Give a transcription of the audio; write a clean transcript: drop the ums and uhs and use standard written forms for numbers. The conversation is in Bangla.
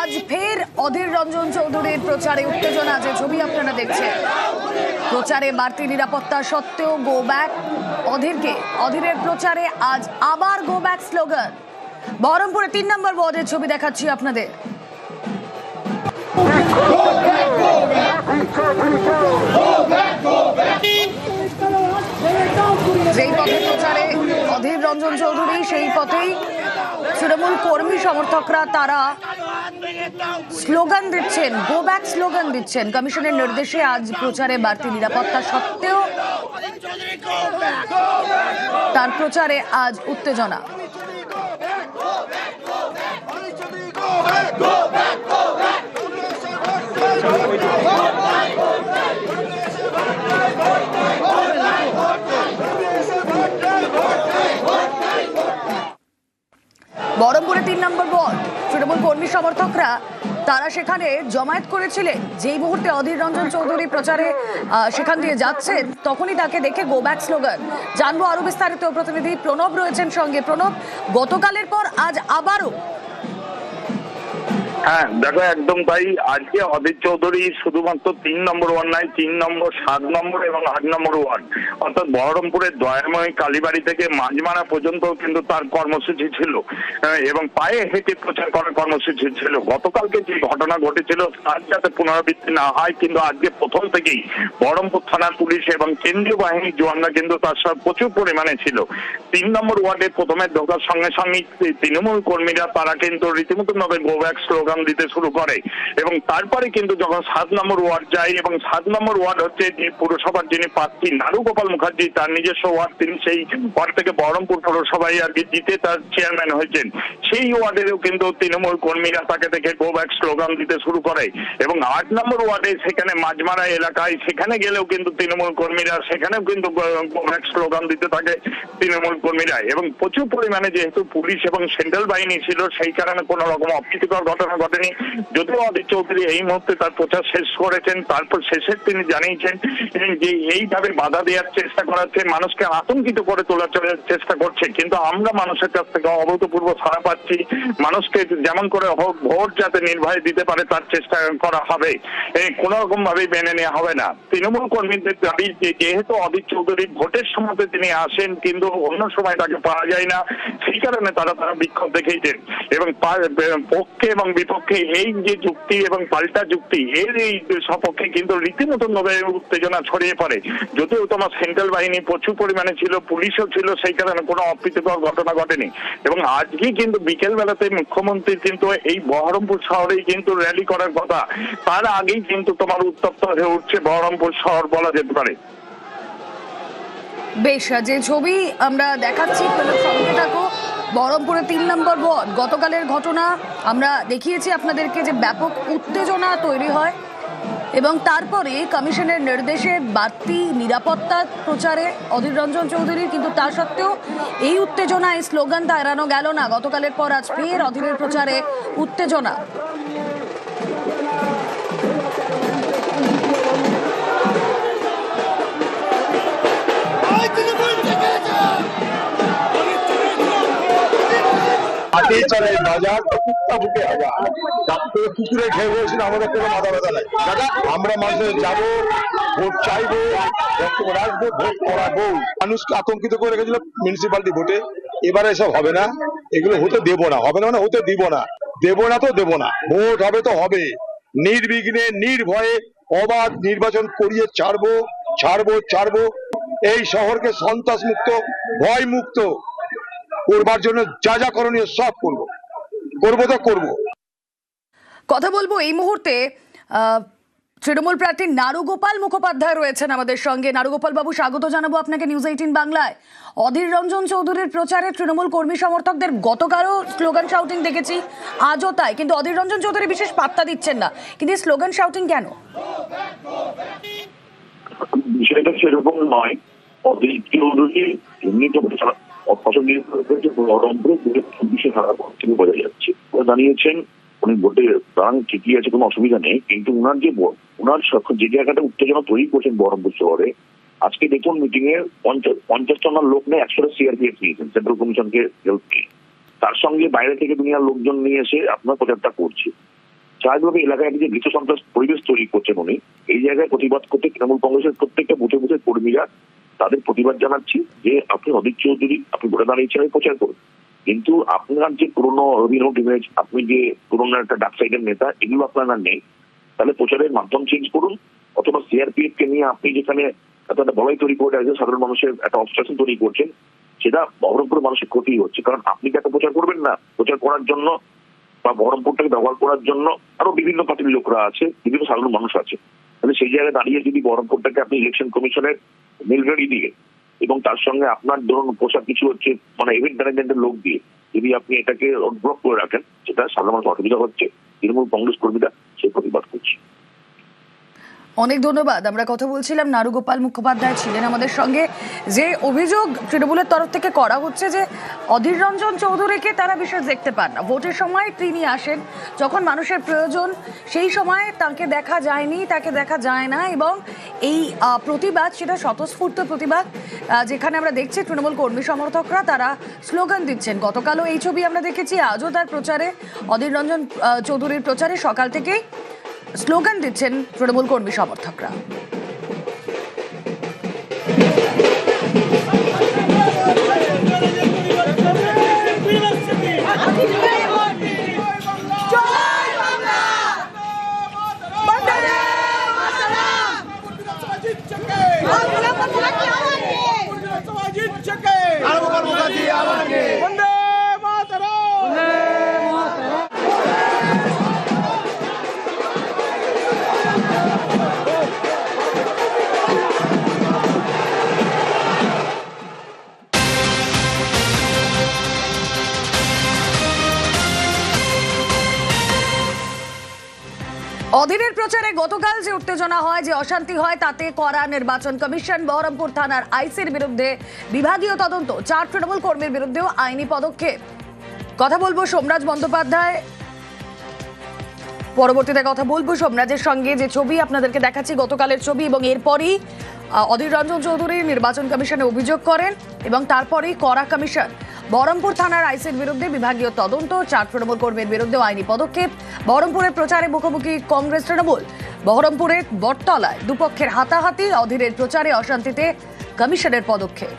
আজ ফের অধীর রঞ্জন চৌধুরীর প্রচারে উত্তেজনা, যে ছবি আপনারা দেখছেন। প্রচারে বাড়তি নিরাপত্তা সত্ত্বেও গো ব্যাক অধীরের প্রচারে আজ আবার গো ব্যাক স্লোগান। বহরমপুরে 3 নম্বর ওয়ার্ডের ছবি দেখাচ্ছি আপনাদের। যেই পথে প্রচারে অধীর রঞ্জন চৌধুরী, সেই পথেই তৃণমূল কর্মী সমর্থকরা তারা স্লোগান দিচ্ছেন, গো ব্যাক স্লোগান দিচ্ছেন। কমিশনের নির্দেশে আজ প্রচারে বাড়তি নিরাপত্তা সত্ত্বেও তার প্রচারে আজ উত্তেজনা। বহরমপুরে 3 নম্বর ওয়ার্ড তৃণমূল কর্মী সমর্থকরা তারা সেখানে জমায়েত করেছিলেন। যেই মুহূর্তে অধীর রঞ্জন চৌধুরী প্রচারে সেখান দিয়ে যাচ্ছেন, তখনই তাকে দেখে গো ব্যাক স্লোগান। জানবো আরো বিস্তারিত, প্রতিনিধি প্রণব রয়েছেন সঙ্গে। প্রণব, গতকালের পর আজ আবারও। হ্যাঁ দেখো, একদম তাই। আজকে অধীর চৌধুরী শুধুমাত্র 3 নম্বর ওয়ার্ড নয়, 3 নম্বর, 7 নম্বর এবং 8 নম্বর ওয়ার্ড, অর্থাৎ বহরমপুরের দয়াময় কালীবাড়ি থেকে মাঝমারা পর্যন্ত কিন্তু তার কর্মসূচি ছিল এবং পায়ে হেঁটে প্রচার করার কর্মসূচি ছিল। গতকালকে যে ঘটনা ঘটেছিল তার যাতে পুনরাবৃত্তি না হয়, কিন্তু আজকে প্রথম থেকেই বহরমপুর থানার পুলিশ এবং কেন্দ্রীয় বাহিনীর জওয়ানরা কিন্তু তার সাথে প্রচুর পরিমাণে ছিল। 3 নম্বর ওয়ার্ডে প্রথমে ঢোকার সঙ্গে সঙ্গে তৃণমূল কর্মীরা তারা কিন্তু রীতিমতো ভাবে গো ব্যাক স্লোগান দিতে শুরু করে এবং তারপরে কিন্তু যখন 7 নম্বর ওয়ার্ড যায়, এবং 7 নম্বর ওয়ার্ড হচ্ছে যে পুরসভার যিনি প্রার্থী নারুগোপাল মুখার্জি, তার নিজস্ব ওয়ার্ড, তিনি সেই ওয়ার্ড থেকে বহরমপুর পৌরসভায় আর কি জিতে তার চেয়ারম্যান হয়েছেন। সেই ওয়ার্ডেরও কিন্তু তৃণমূল কর্মীরা তাকে দেখে গো ব্যাক স্লোগান দিতে শুরু করে এবং 8 নম্বর ওয়ার্ডে সেখানে মাঝমারা এলাকায় সেখানে গেলেও কিন্তু তৃণমূল কর্মীরা সেখানেও কিন্তু গো ব্যাক স্লোগান দিতে থাকে তৃণমূল কর্মীরা। এবং প্রচুর পরিমাণে যেহেতু পুলিশ এবং সেন্ট্রাল বাহিনী ছিল, সেই কারণে কোনো রকম অপ্রীতিকর ঘটনা ঘটেনি। যদিও অধীর চৌধুরী এই মুহূর্তে তার প্রচার শেষ করেছেন, তারপর শেষে তিনি জানিয়েছেন যে এইভাবে বাধা দেওয়ার চেষ্টা করাচ্ছে, মানুষকে আতঙ্কিত করে তোলার চেষ্টা করছে, কিন্তু আমরা মানুষের কাছ থেকে অভূতপূর্ব সাড়া পাচ্ছি। মানুষকে যেমন করে ভোট যাতে নির্ভয়ে দিতে পারে তার চেষ্টা করা হবে, কোন রকম ভাবে মেনে নেওয়া হবে না। তৃণমূল কর্মীদের দাবি যে যেহেতু অধীর চৌধুরী ভোটের সময়তে তিনি আসেন কিন্তু অন্য সময় তাকে পাওয়া যায় না, সেই কারণে তারা বিক্ষোভ দেখিয়েছেন এবং পক্ষে এবং বিপক্ষে এই যে যুক্তি এবং পাল্টা যুক্তি, এর এই সপক্ষে কিন্তু রীতিমতো ভাবে উত্তেজনা ছড়িয়ে পড়ে। যদিও তোমার সেন্ট্রাল বাহিনী প্রচুর পরিমাণে ছিল, পুলিশও ছিল, সেই কারণে কোনো অপ্রীতিকর ঘটনা ঘটেনি। এবং আজকে কিন্তু বিকেল বেলাতে মুখ্যমন্ত্রী কিন্তু এই বহরমপুর শহরেই কিন্তু র্যালি করার কথা, তার আগেই কিন্তু তোমার উত্তপ্ত হয়ে উঠছে বহরমপুর শহর বলা যেতে পারে। বেশ, যে ছবি আমরা দেখাচ্ছি সঙ্গে থাকো। বহরমপুরে 3 নম্বর ওয়ার্ড গতকালের ঘটনা আমরা দেখিয়েছি আপনাদেরকে, যে ব্যাপক উত্তেজনা তৈরি হয় এবং তারপরে কমিশনের নির্দেশে বাড়তি নিরাপত্তা প্রচারে অধীর রঞ্জন চৌধুরীর, কিন্তু তা সত্ত্বেও এই উত্তেজনা, এই স্লোগানটা এড়ানো গেল না। গতকালের পর আজ ফের অধীরের প্রচারে উত্তেজনা। চলে বাজার বুকে কুকুরে খেয়ে বলছিল আমাদের কোনো মাথা ব্যথা নাই। দাদা আমরা মানুষ যাবো, ভোট চাইবো, রাখবো, ভোট করাবো। মানুষকে আতঙ্কিত করে রেখেছিল মিউনিসিপালিটি ভোটে, এবারে এসব হবে না, এগুলো হতে দেবো না। হবে না মানে হতে দিব না, দেবো না তো দেবো না। ভোট হবে তো হবে, নির্বিঘ্নে নির্ভয়ে অবাধ নির্বাচন করিয়ে ছাড়বো ছাড়বো ছাড়বো। এই শহরকে সন্ত্রাস মুক্ত, ভয় মুক্ত করবার জন্য যা যা করণীয় সব করবো, করবো তো করবো। কথা বলবো এই মুহূর্তে তৃণমূল প্রার্থী নারুগোপাল মুখোপাধ্যায় রয়েছেন আমাদের সঙ্গে। নারুগোপাল বাবু, স্বাগত জানাবো আপনাকে নিউজ 18 বাংলায়। অধীর রঞ্জন চৌধুরীর প্রচারে তৃণমূল কর্মী সমর্থকদের গতকালও স্লোগান শাউটিং দেখেছি, আজও তাই, কিন্তু অধীর রঞ্জন চৌধুরী বিশেষ পাত্তা দিচ্ছেন না, কিন্তু স্লোগান শাউটিং কেন? বিষয়টা সেরকম নয়। অধীর চৌধুরী এমনি তো বোঝা যাচ্ছে, জানিয়েছেন উনি ভোটে প্রাণ ঠিকই আছে, কোনো অসুবিধা নেই, কিন্তু উনার যে জায়গাটা উত্তেজনা তৈরি করছেন বহরমপুর শহরে, আজকে দেখুন মিটিং এ 50 লোক নেই, 100টা সিআরপিএফ নিয়েছেন সেন্ট্রাল কমিশনকে হেল্প নিয়ে, তার সঙ্গে বাইরে থেকে দুনিয়ার লোকজন নিয়ে এসে আপনার প্রচারটা করছে। স্বাভাবিকভাবে এলাকায় যে ভীত সন্ত্রাস পরিবেশ তৈরি করছেন উনি, এই জায়গায় প্রতিবাদ করতে তৃণমূল কংগ্রেসের প্রত্যেকটা বুথে বুথে কর্মীরা তাদের প্রতিবাদ জানাচ্ছি যে আপনি অধীর চৌধুরী, আপনি ভোটে দাঁড়িয়ে হিসাবে প্রচার করুন, কিন্তু আপনার যে পুরোনো রবিনহুড ইমেজ, আপনি যে পুরোনো একটা ডাক সাইডের নেতা, এগুলো আপনার আর নেই। তাহলে প্রচারের মাধ্যম চেঞ্জ করুন, অথবা সিআরপিএফ কে নিয়ে আপনি যেখানে একটা বড়াই তৈরি করে একজন সাধারণ মানুষের একটা অবস্ট্রাকশন তৈরি করছেন, সেটা বহরমপুর মানুষের ক্ষতি হচ্ছে। কারণ আপনি কি একটা প্রচার করবেন না, প্রচার করার জন্য বা বহরমপুরটাকে ব্যবহার করার জন্য আরো বিভিন্ন পার্টির লোকরা আছে, বিভিন্ন সাধারণ মানুষ আছে। তাহলে সেই জায়গায় দাঁড়িয়ে যদি বহরমপুরটাকে আপনি ইলেকশন কমিশনের মেলগাড়ি দিয়ে এবং তার সঙ্গে আপনার ধরুন পোশাক কিছু হচ্ছে মানে ইভেন্ট ম্যানেজমেন্টের লোক দিয়ে যদি আপনি এটাকে ব্লক করে রাখেন, সেটা সাধারণ মানুষ অসুবিধা হচ্ছে। তৃণমূল কংগ্রেস কর্মীরা সেই প্রতিবাদ করছে। অনেক ধন্যবাদ। আমরা কথা বলছিলাম, নারুগোপাল মুখোপাধ্যায় ছিলেন আমাদের সঙ্গে। যে অভিযোগ তৃণমূলের তরফ থেকে করা হচ্ছে যে অধীর রঞ্জন চৌধুরীকে তারা বিশেষ দেখতে পান না, ভোটের সময় তিনি আসেন যখন মানুষের প্রয়োজন, সেই সময় তাকে দেখা যায়নি, তাকে দেখা যায় না। এবং এই প্রতিবাদ সেটা স্বতঃস্ফূর্ত প্রতিবাদ, যেখানে আমরা দেখছি তৃণমূল কর্মী সমর্থকরা তারা স্লোগান দিচ্ছেন। গতকালও এই ছবি আমরা দেখেছি, আজও তার প্রচারে, অধীর রঞ্জন চৌধুরীর প্রচারে সকাল থেকেই স্লোগান দিচ্ছেন তৃণমূল কর্মী সমর্থকরা। অধীরের প্রচারে গতকাল যে উত্তেজনা হয়, যে অশান্তি হয়, তাতে কড়া নির্বাচন কমিশন। বহরমপুর থানার আইসির বিরুদ্ধে বিভাগীয় তদন্ত, 4 তৃণমূল কর্মীর বিরুদ্ধেও আইনি পদক্ষেপ। কথা বলবো সোমরাজ বন্দ্যোপাধ্যায়, পরবর্তীতে কথা বলবো সোমরাজের সঙ্গে। যে ছবি আপনাদেরকে দেখাচ্ছি গতকালের ছবি, এবং এরপরই অধীর রঞ্জন চৌধুরী নির্বাচন কমিশনে অভিযোগ করেন এবং তারপরেই কড়া কমিশন। বহরমপুর থানার আইসির বিরুদ্ধে বিভাগীয় তদন্ত, 4 তৃণমূল কর্মীর বিরুদ্ধেও আইনি পদক্ষেপ। বহরমপুরের প্রচারে মুখোমুখি কংগ্রেস তৃণমূল। বহরমপুরের বটতলায় দুপক্ষের হাতাহাতি, অধীরের প্রচারে অশান্তিতে কমিশনের পদক্ষেপ।